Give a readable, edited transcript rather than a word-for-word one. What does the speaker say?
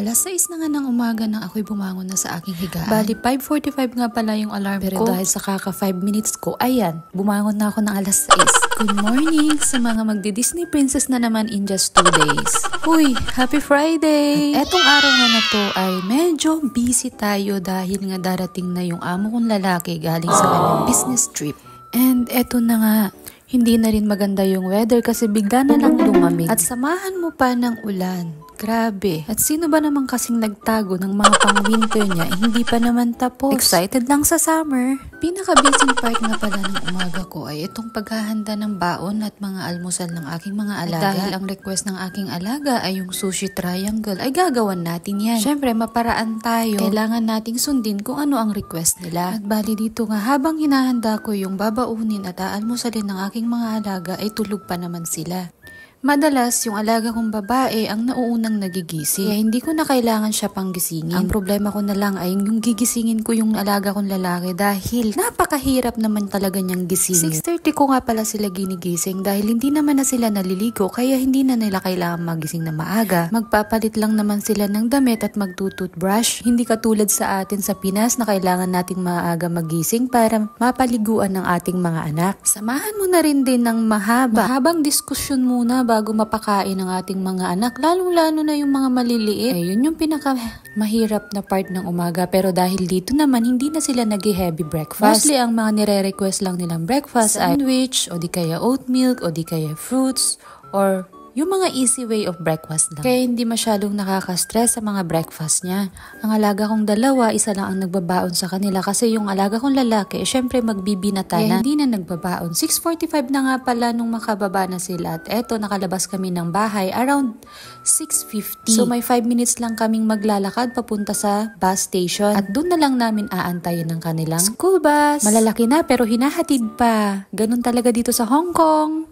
6 na nga ng umaga nang ako'y bumangon na sa aking higaan. Bali, 5:45 nga pala yung alarm ko. Pero dahil sa kaka 5 minutes ko, ayan, bumangon na ako ng 6. Good morning sa mga magdi-Disney princess na naman in just 2 days. Uy, happy Friday! At etong araw nga na to ay medyo busy tayo dahil nga darating na yung amo kong lalaki galing sa kanyang business trip. And eto na nga, hindi na rin maganda yung weather kasi bigla na lang lumamig. At samahan mo pa ng ulan. Grabe. At sino ba naman kasing nagtago ng mga pang-winter niya, hindi pa naman tapos. Excited lang sa summer. Pinaka-busy part nga pala ng umaga ko ay itong paghahanda ng baon at mga almusal ng aking mga alaga. At dahil ang request ng aking alaga ay yung sushi triangle, ay gagawan natin yan. Syempre, maparaan tayo. Kailangan nating sundin kung ano ang request nila. At bali dito nga, habang hinahanda ko yung babaunin at aalmusalin ng aking mga alaga, ay tulog pa naman sila. Madalas, yung alaga kong babae ang nauunang nagigising. Kaya hindi ko na kailangan siya pang gisingin. Ang problema ko na lang ay yung gigisingin ko yung alaga kong lalaki dahil napakahirap naman talaga niyang gisingin. 6:30 ko nga pala sila ginigising dahil hindi naman na sila naliligo kaya hindi na nila kailangan magising na maaga. Magpapalit lang naman sila ng damit at magtututbrush. Hindi katulad sa atin sa Pinas na kailangan nating maaga magising para mapaliguan ng ating mga anak. Samahan mo na rin din ng mahabang diskusyon muna bago mapakain ang ating mga anak, lalong-lalo na yung mga maliliit. Yun yung pinaka mahirap na part ng umaga, pero dahil dito naman hindi na sila nag-heavy breakfast. Mostly ang mga nire-request lang nilang breakfast sandwich, o di kaya oat milk, o di kaya fruits, or yung mga easy way of breakfast lang. Kaya hindi masyadong nakaka-stress sa mga breakfast niya. Ang alaga kong dalawa, isa lang ang nagbabaon sa kanila kasi yung alaga kong lalaki, syempre magbibinata na. Hindi na nagbabaon. 6:45 na nga pala nung makababa na sila. At eto, nakalabas kami ng bahay around 6:50. So may 5 minutes lang kaming maglalakad papunta sa bus station. At doon na lang namin aantayin ng kanilang school bus. Malalaki na pero hinahatid pa. Ganun talaga dito sa Hong Kong.